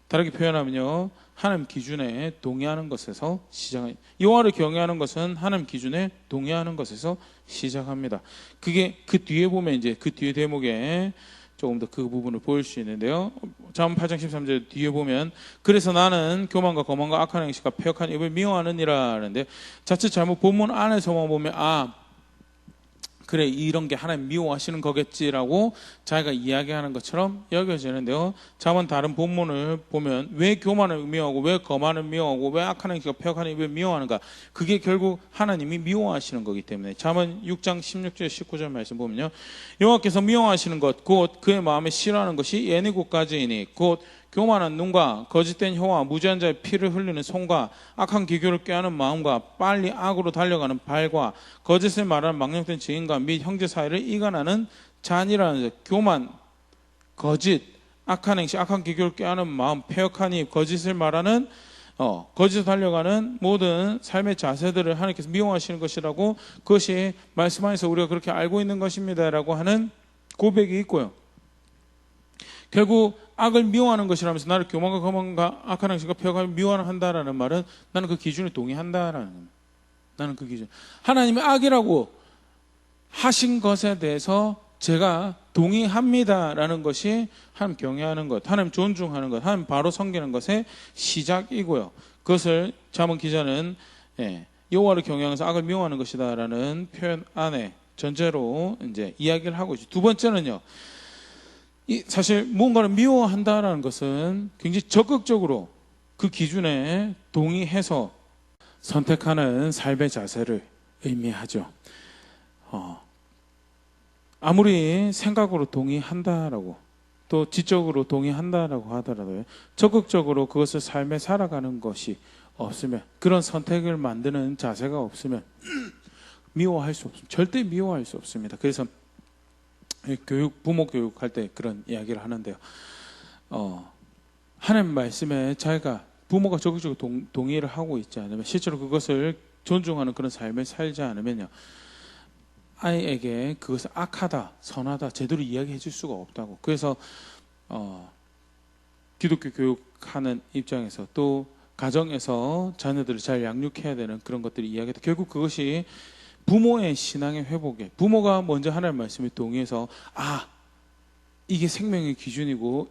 다르게 표현하면요. 하나님 기준에 동의하는 것에서 시작합니다. 여호와를 경외하는 것은 하나님 기준에 동의하는 것에서 시작합니다. 그게 그 뒤에 보면 이제 그 뒤에 대목에 조금 더 그 부분을 보일 수 있는데요. 잠언 8장 13절 뒤에 보면 그래서 나는 교만과 거만과 악한 행실과 패역한 입을 미워하느니라 하는데 자칫 잘못 본문 안에서만 보면 그래 이런 게 하나님 미워하시는 거겠지라고 자기가 이야기하는 것처럼 여겨지는데요. 잠언 다른 본문을 보면 왜 교만을 미워하고 왜 거만을 미워하고 왜 악한 행실과 패역한 입을 미워하는가. 그게 결국 하나님이 미워하시는 거기 때문에 잠언 6장 16절 19절 말씀 보면요. 여호와께서 미워하시는 것 곧 그의 마음에 싫어하는 것이 예니고까지이니 곧 교만한 눈과 거짓된 혀와 무지한 자의 피를 흘리는 손과 악한 기교를 꾀하는 마음과 빨리 악으로 달려가는 발과 거짓을 말하는 망령된 증인과 및 형제 사이를 이간하는 잔이라는 교만, 거짓, 악한 행실, 악한 기교를 꾀하는 마음, 패역한 입, 거짓을 말하는 거짓으로 달려가는 모든 삶의 자세들을 하나님께서 미워하시는 것이라고 그것이 말씀 안에서 우리가 그렇게 알고 있는 것입니다라고 하는 고백이 있고요. 결국 악을 미워하는 것이라면서 나를 교만과 거만과 악한 행실과 패역하며 미워한다라는 말은 나는 그 기준에 동의한다라는 겁니다. 나는 그 기준. 하나님이 악이라고 하신 것에 대해서 제가 동의합니다라는 것이 하나님 경외하는 것, 하나님 존중하는 것, 하나님 바로 섬기는 것의 시작이고요. 그것을 잠언 기자는 여호와를 경외하면서 악을 미워하는 것이다라는 표현 안에 전제로 이제 이야기를 하고 있죠. 두 번째는요. 사실 무언가를 미워한다라는 것은 굉장히 적극적으로 그 기준에 동의해서 선택하는 삶의 자세를 의미하죠. 아무리 생각으로 동의한다라고 또 지적으로 동의한다라고 하더라도요. 적극적으로 그것을 삶에 살아가는 것이 없으면 그런 선택을 만드는 자세가 없으면 미워할 수 없습니다. 절대 미워할 수 없습니다. 그래서 부모 교육할 때 그런 이야기를 하는데요. 하나님 말씀에 자기가 부모가 적극적으로 동의를 하고 있지 않으면, 실제로 그것을 존중하는 그런 삶을 살지 않으면요, 아이에게 그것을 악하다, 선하다 제대로 이야기해 줄 수가 없다고. 그래서 기독교 교육하는 입장에서 또 가정에서 자녀들을 잘 양육해야 되는 그런 것들이 이야기해도 결국 그것이 부모의 신앙의 회복에, 부모가 먼저 하나님의 말씀에 동의해서 이게 생명의 기준이고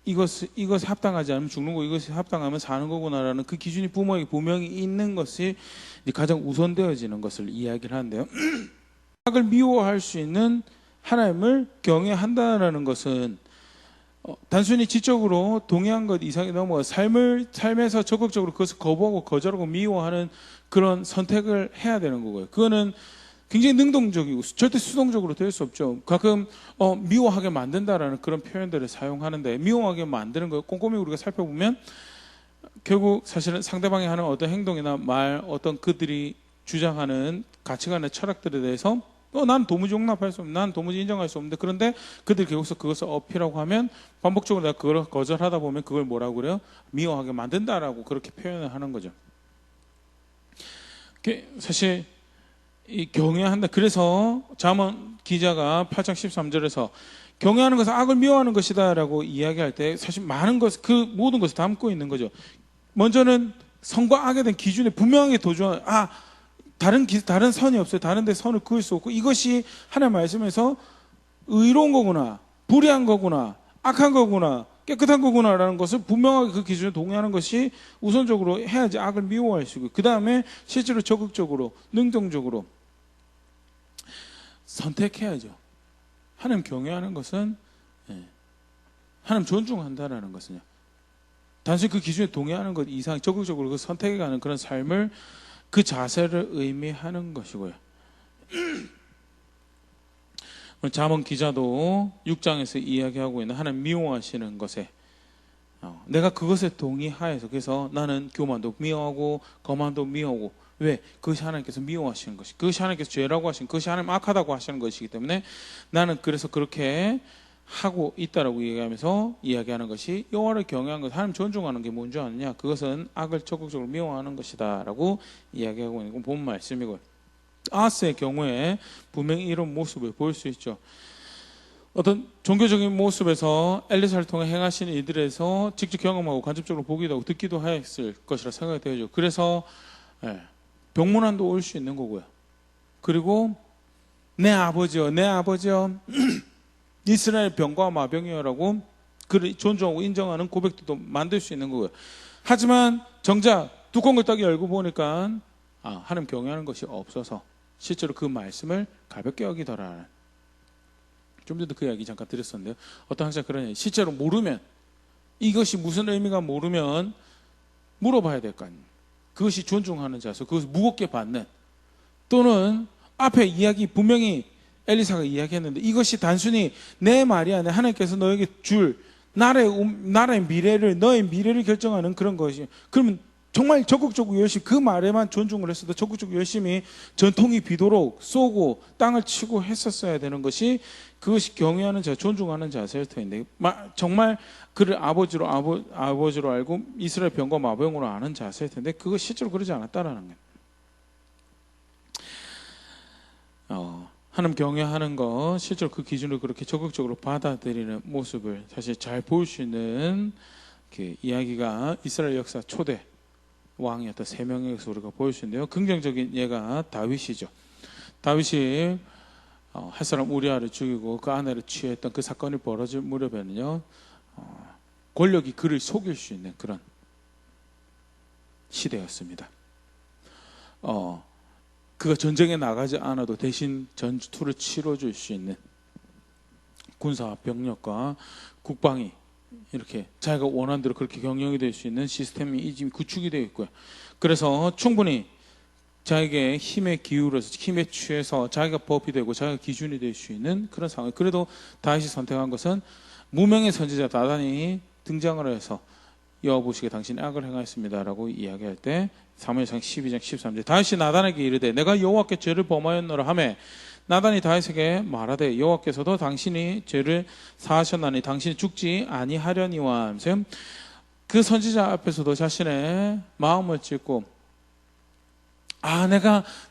이것에 합당하지 않으면 죽는 거, 이것에 합당하면 사는 거구나라는 그 기준이 부모에게 분명히 있는 것이 가장 우선되어지는 것을 이야기를 하는데요. 악을 미워할 수 있는 하나님을 경외한다라는 것은 단순히 지적으로 동의한 것 이상이 넘어 삶에서 적극적으로 그것을 거부하고 거절하고 미워하는 그런 선택을 해야 되는 거고요. 그거는 굉장히 능동적이고 절대 수동적으로 될 수 없죠. 가끔 미워하게 만든다라는 그런 표현들을 사용하는데, 미워하게 만드는 거 꼼꼼히 우리가 살펴보면 결국 사실은 상대방이 하는 어떤 행동이나 말, 어떤 그들이 주장하는 가치관의 철학들에 대해서 난 도무지 용납할 수 없는데, 난 도무지 인정할 수 없는데, 그런데 그들이 계속해서 그것을 어필하고 하면 반복적으로 내가 그걸 거절하다 보면 그걸 뭐라고 그래요? 미워하게 만든다라고 그렇게 표현을 하는 거죠. 사실 이 경외한다. 그래서 잠언 기자가 8장 13절에서 경외하는 것은 악을 미워하는 것이다라고 이야기할 때 사실 많은 것, 그 모든 것을 담고 있는 거죠. 먼저는 선과 악에 대한 기준에 분명하게 도주하는, 다른 선이 없어요. 다른 데 선을 그을 수 없고, 이것이 하나님 말씀에서 의로운 거구나, 불의한 거구나, 악한 거구나, 깨끗한 거구나라는 것을 분명하게 그 기준에 동의하는 것이 우선적으로 해야지 악을 미워할 수 있고, 그 다음에 실제로 적극적으로 능동적으로 선택해야죠. 하나님 경외하는 것은 하나님 존중한다라는 것은요, 단순히 그 기준에 동의하는 것 이상 적극적으로 그 선택해가는 그런 삶을, 그 자세를 의미하는 것이고요. 잠언 기자도 6장에서 이야기하고 있는 하나님 미워하시는 것에 내가 그것에 동의하여서, 그래서 나는 교만도 미워하고 거만도 미워하고, 왜? 그것이 하나님께서 미워하시는 것이, 그것이 하나님께서 죄라고 하신, 그것이 하나님 악하다고 하시는 것이기 때문에 나는 그래서 그렇게 하고 있다라고 얘기하면서 이야기하는 것이, 여호와를 경외하는 것, 하나님 존중하는 게 뭔지 아느냐? 그것은 악을 적극적으로 미워하는 것이다라고 이야기하고 있는 건 본 말씀이고요. 아하스의 경우에 분명히 이런 모습을 볼 수 있죠. 어떤 종교적인 모습에서 엘리사를 통해 행하시는 일들에서 직접 경험하고 간접적으로 보기도 하고 듣기도 했을 것이라 생각이 되죠. 그래서 병문안도 올 수 있는 거고요. 그리고 내 아버지여 이스라엘 병과 마병이여라고 그를 존중하고 인정하는 고백도 만들 수 있는 거고요. 하지만 정작 뚜껑을 딱 열고 보니까 하나님 경외하는 것이 없어서 실제로 그 말씀을 가볍게 여기더라. 좀 전에 그 이야기 잠깐 드렸었는데요. 어떤 학자가 그러냐, 실제로 모르면, 이것이 무슨 의미가 모르면 물어봐야 될 거 아니에요. 그것이 존중하는 자세, 그것을 무겁게 받는, 또는 앞에 이야기 분명히 엘리사가 이야기했는데 이것이 단순히 내 말이 아니라 하나님께서 너에게 줄 나라의 미래를, 너의 미래를 결정하는 그런 것이, 그러면 정말 적극적으로 열심히 그 말에만 존중을 했어도 적극적으로 열심히 전통이 비도록 쏘고 땅을 치고 했었어야 되는 것이, 그것이 경외하는 자, 존중하는 자세일 텐데, 정말 그를 아버지로 알고 이스라엘 병과 마병으로 아는 자세일 텐데 그것이 실제로 그러지 않았다라는 거예요. 하나님 경외하는 것, 실제로 그 기준을 그렇게 적극적으로 받아들이는 모습을 사실 잘 볼 수 있는 그 이야기가 이스라엘 역사 초대 왕이었던 세 명에서 우리가 볼 수 있는데요. 긍정적인 예가 다윗이죠. 다윗이 할 사람 우리아를 죽이고 그 아내를 취했던 그 사건이 벌어질 무렵에는요, 권력이 그를 속일 수 있는 그런 시대였습니다. 그가 전쟁에 나가지 않아도 대신 전투를 치러줄 수 있는 군사 병력과 국방이 이렇게 자기가 원하는 대로 그렇게 경영이 될 수 있는 시스템이 이미 구축이 되어 있고요. 그래서 충분히 자기에게 힘에 기울어서, 힘에 취해서 자기가 법이 되고 자기가 기준이 될 수 있는 그런 상황. 그래도 다윗이 선택한 것은 무명의 선지자 나단이 등장을 해서 여호와 보시기에 당신이 악을 행하였습니다라고 이야기할 때 사무엘상 12장 13절, 다윗이 나단에게 이르되 내가 여호와께 죄를 범하였노라 하매 나단이 다윗에게 말하되 여호와께서도 당신이 죄를 사하셨나니 당신이 죽지 아니하려니와 하면서 그 선지자 앞에서도 자신의 마음을 찢고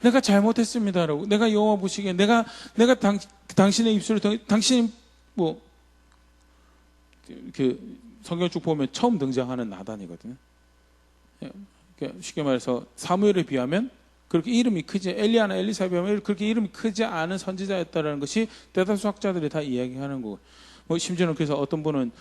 내가 잘못했습니다라고, 내가 여호와 보시기에 내가 당신의 입술을 당신이 성경 쭉 보면 처음 등장하는 나단이거든요. 쉽게 말해서 사무엘에 비하면 그렇게 이름이 크지, 엘리야나 엘리사에 비하면 그렇게 이름이 크지 않은 선지자였다라는 것이 대다수 학자들이 다 이야기하는 거고, 심지어는 그래서 어떤 분은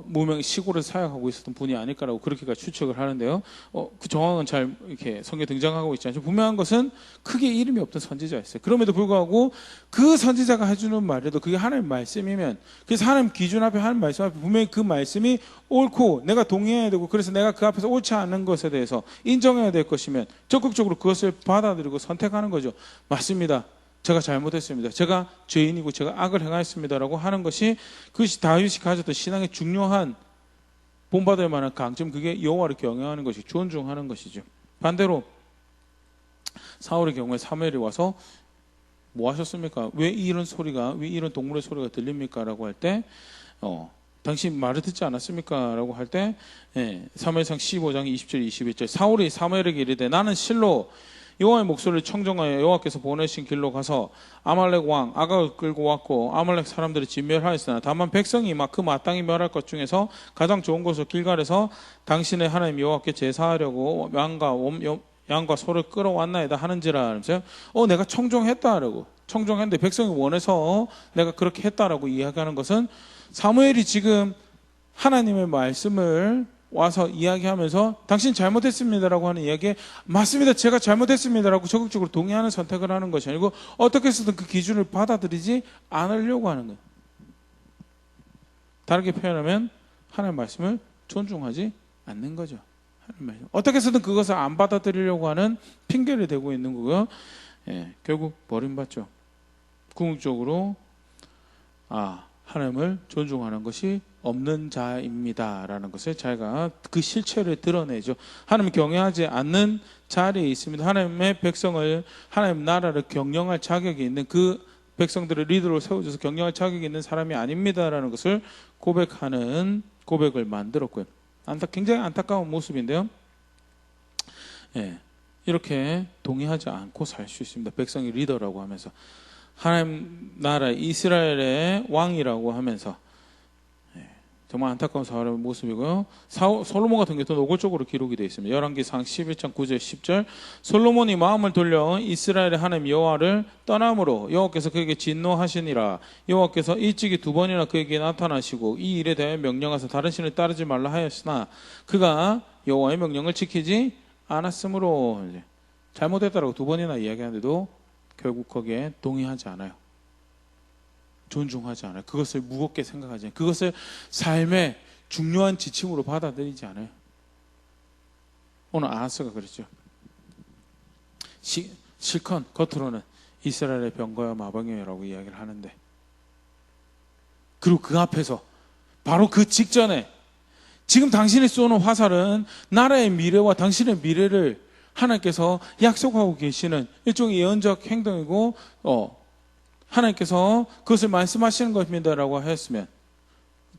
무명 시골에서 사역하고 있었던 분이 아닐까라고 그렇게까지 추측을 하는데요. 그 정황은 잘 이렇게 성경에 등장하고 있지 않죠. 분명한 것은 크게 이름이 없던 선지자였어요. 그럼에도 불구하고 그 선지자가 해주는 말에도 그게 하나님 말씀이면, 그래서 하나님 기준 앞에, 하나님 말씀 앞에 분명히 그 말씀이 옳고 내가 동의해야 되고, 그래서 내가 그 앞에서 옳지 않은 것에 대해서 인정해야 될 것이면 적극적으로 그것을 받아들이고 선택하는 거죠. 맞습니다. 제가 잘못했습니다. 제가 죄인이고 제가 악을 행하였습니다라고 하는 것이, 그것이 다윗이 가졌던 신앙의 중요한 본받을 만한 강점, 그게 여호와를 경외하는 것이, 존중하는 것이죠. 반대로 사울의 경우에 사무엘이 와서 뭐 하셨습니까? 왜 이런 소리가, 왜 이런 동물의 소리가 들립니까? 라고 할 때 당신 말을 듣지 않았습니까? 라고 할 때 사무엘상 15장 20절 21절 사울이 사무엘에게 이르되 나는 실로 여호와의 목소리를 청정하여 여호와께서 보내신 길로 가서 아말렉 왕 아각을 끌고 왔고 아말렉 사람들을 진멸하였으나 다만 백성이 그 마땅히 멸할 것 중에서 가장 좋은 곳을 길갈에서 당신의 하나님 여호와께 제사하려고 양과 소를 끌어왔나이다 하는지라. 하면서요, 내가 청정했다라고, 청정했는데 백성이 원해서 내가 그렇게 했다라고 이야기하는 것은, 사무엘이 지금 하나님의 말씀을 와서 이야기하면서 당신 잘못했습니다라고 하는 이야기에 맞습니다, 제가 잘못했습니다라고 적극적으로 동의하는 선택을 하는 것이 아니고 어떻게 해서든 그 기준을 받아들이지 않으려고 하는 거예요. 다르게 표현하면 하나님의 말씀을 존중하지 않는 거죠. 어떻게 해서든 그것을 안 받아들이려고 하는 핑계를 대고 있는 거고요. 결국 버림받죠. 궁극적으로 하나님을 존중하는 것이 없는 자입니다라는 것을 자기가 그 실체를 드러내죠. 하나님을 경외하지 않는 자리에 있습니다. 하나님의 백성을, 하나님 나라를 경영할 자격이 있는, 그 백성들을 리더로 세워줘서 경영할 자격이 있는 사람이 아닙니다라는 것을 고백하는 고백을 만들었고요. 굉장히 안타까운 모습인데요. 이렇게 동의하지 않고 살 수 있습니다. 백성이 리더라고 하면서, 하나님 나라 이스라엘의 왕이라고 하면서, 정말 안타까운 사울의 모습이고요. 솔로몬 같은 경우도 노골적으로 기록이 되어 있습니다. 열왕기상 11장 9절 10절 솔로몬이 마음을 돌려 이스라엘의 하나님 여호와를 떠남으로 여호와께서 그에게 진노하시니라. 여호와께서 일찍이 2번이나 그에게 나타나시고 이 일에 대하여 명령하사 다른 신을 따르지 말라 하였으나 그가 여호와의 명령을 지키지 않았으므로, 잘못했다라고 2번이나 이야기하는데도 결국 거기에 동의하지 않아요. 존중하지 않아요. 그것을 무겁게 생각하지 않아요. 그것을 삶의 중요한 지침으로 받아들이지 않아요. 오늘 아하스가 그랬죠. 실컷 겉으로는 이스라엘의 병거와 마병이라고 이야기를 하는데, 그리고 그 앞에서 바로 그 직전에 지금 당신이 쏘는 화살은 나라의 미래와 당신의 미래를 하나님께서 약속하고 계시는 일종의 예언적 행동이고, 하나님께서 그것을 말씀하시는 것입니다라고 하였으면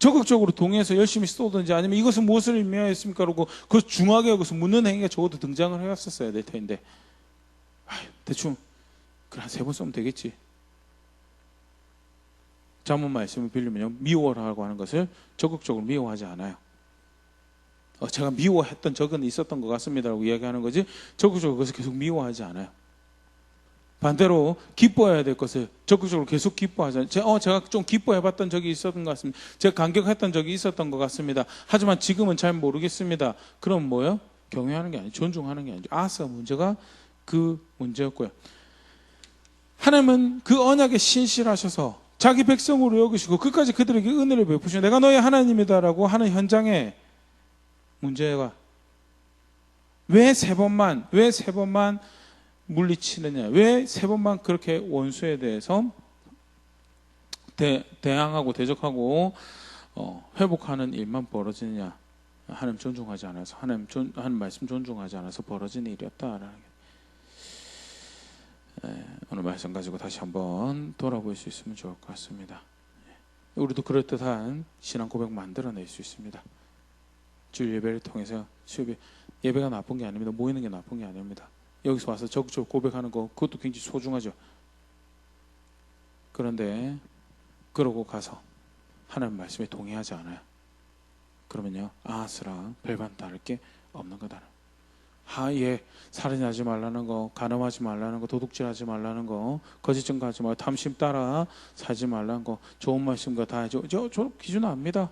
적극적으로 동의해서 열심히 쏘든지, 아니면 이것은 무엇을 의미하였습니까? 라고 그 중하게 여기서 묻는 행위가 적어도 등장을 해왔었어야 될 텐데, 대충 그래 한 3번 쏘면 되겠지. 잠언 말씀을 빌리면요, 미워라고 하는 것을 적극적으로 미워하지 않아요. 제가 미워했던 적은 있었던 것 같습니다라고 이야기하는 거지, 적극적으로 그것을 계속 미워하지 않아요. 반대로 기뻐해야 될 것을 적극적으로 계속 기뻐하잖아요. 제가 좀 기뻐해봤던 적이 있었던 것 같습니다. 제가 감격했던 적이 있었던 것 같습니다. 하지만 지금은 잘 모르겠습니다. 그럼 뭐예요? 경외하는 게 아니죠. 존중하는 게 아니죠. 아하스가 문제가 그 문제였고요. 하나님은 그 언약에 신실하셔서 자기 백성으로 여기시고 끝까지 그들에게 은혜를 베푸시고 내가 너의 하나님이다라고 하는 현장에 문제가 왜 세 번만 물리치느냐, 왜 3번만 그렇게 원수에 대해서 대항하고 대적하고 회복하는 일만 벌어지느냐. 하나님 존중하지 않아서, 하나님 말씀 존중하지 않아서 벌어진 일이었다라는 게, 오늘 말씀 가지고 다시 한번 돌아볼 수 있으면 좋을 것 같습니다. 우리도 그럴듯한 신앙 고백 만들어낼 수 있습니다. 주일 예배를 통해서 예배가 나쁜 게 아닙니다. 모이는 게 나쁜 게 아닙니다. 여기서 와서 적극적으로 고백하는 거, 그것도 굉장히 소중하죠. 그런데 그러고 가서 하나님 말씀에 동의하지 않아요. 그러면요, 아하스랑 별반 다를 게 없는 거다. 예, 살인하지 말라는 거, 간음하지 말라는 거, 도둑질하지 말라는 거, 거짓 증거하지 말고 탐심 따라 살지 말라는 거, 좋은 말씀과 다 해줘. 저 기준 압니다.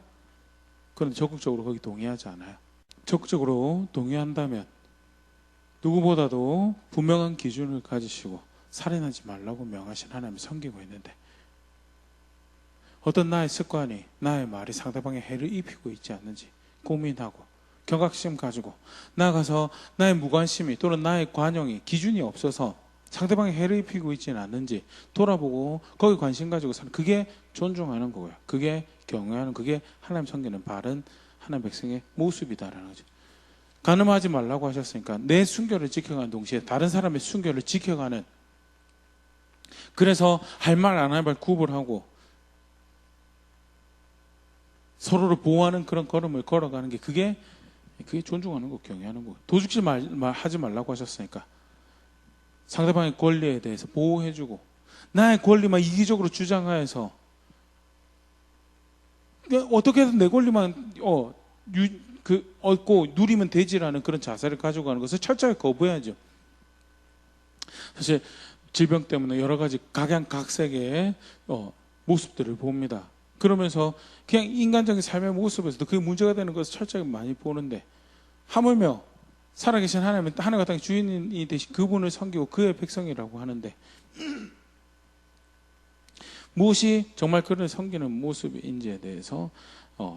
그런데 적극적으로 거기 동의하지 않아요. 적극적으로 동의한다면 누구보다도 분명한 기준을 가지시고 살인하지 말라고 명하신 하나님을 섬기고 있는데, 어떤 나의 습관이, 나의 말이 상대방에 해를 입히고 있지 않는지 고민하고 경각심 가지고 나아가서 나의 무관심이 또는 나의 관용이, 기준이 없어서 상대방에 해를 입히고 있지는 않는지 돌아보고 거기 관심 가지고 사는, 그게 존중하는 거고요. 그게 경외하는, 그게 하나님 섬기는 바른 하나님 백성의 모습이다라는 거죠. 간음하지 말라고 하셨으니까 내 순결을 지켜가는 동시에 다른 사람의 순결을 지켜가는, 그래서 할 말 안 할 말 구분하고 서로를 보호하는 그런 걸음을 걸어가는 게, 그게 존중하는 거, 경외하는 거. 도둑질 하지 말라고 하셨으니까 상대방의 권리에 대해서 보호해주고, 나의 권리만 이기적으로 주장하여서 어떻게든 내 권리만 얻고 누리면 되지라는 그런 자세를 가지고 가는 것을 철저하게 거부해야죠. 사실 질병 때문에 여러 가지 각양각색의 모습들을 봅니다. 그러면서 그냥 인간적인 삶의 모습에서도 그게 문제가 되는 것을 철저하게 많이 보는데, 하물며 살아계신 하나님은 하늘과 땅의 주인이 되신 그분을 섬기고 그의 백성이라고 하는데, 무엇이 정말 그를 섬기는 모습인지에 대해서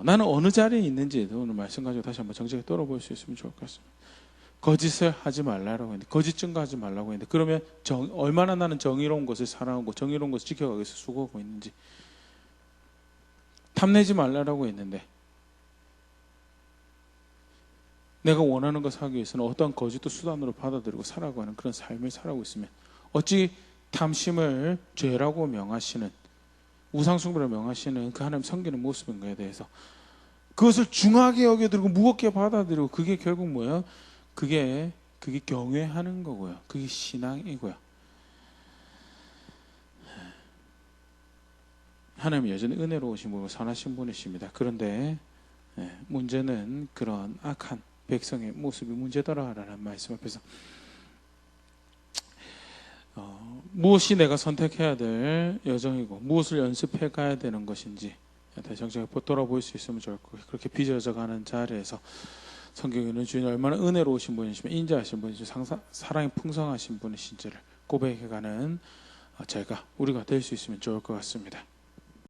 나는 어느 자리에 있는지에도 오늘 말씀 가지고 다시 한번 정직하게 떨어볼 수 있으면 좋을 것 같습니다. 거짓을 하지 말라고 했는데, 거짓 증거하지 말라고 했는데, 그러면 얼마나 나는 정의로운 것을 사랑하고 정의로운 것을 지켜가기 위해서 수고하고 있는지. 탐내지 말라고 했는데 내가 원하는 것을 하기 위해서는 어떤 거짓도 수단으로 받아들이고 살아가는 그런 삶을 살아가고 있으면, 어찌 탐심을 죄라고 명하시는, 우상숭배를 명하시는 그 하나님 섬기는 모습인가에 대해서 그것을 중하게 여겨들고 무겁게 받아들이고, 그게 결국 뭐예요? 그게 경외하는 거고요. 그게 신앙이고요. 하나님은 여전히 은혜로우신 분이고 선하신 분이십니다. 그런데 문제는 그런 악한 백성의 모습이 문제더라라는 말씀 앞에서 무엇이 내가 선택해야 될 여정이고 무엇을 연습해 가야 되는 것인지 다시 정직하게 돌아볼 수 있으면 좋을 거예요. 그렇게 빚어져 가는 자리에서 성경에는 주님이 얼마나 은혜로우신 분이시며 인자하신 분이시며 사랑이 풍성하신 분이신지를 고백해가는 우리가 될 수 있으면 좋을 것 같습니다.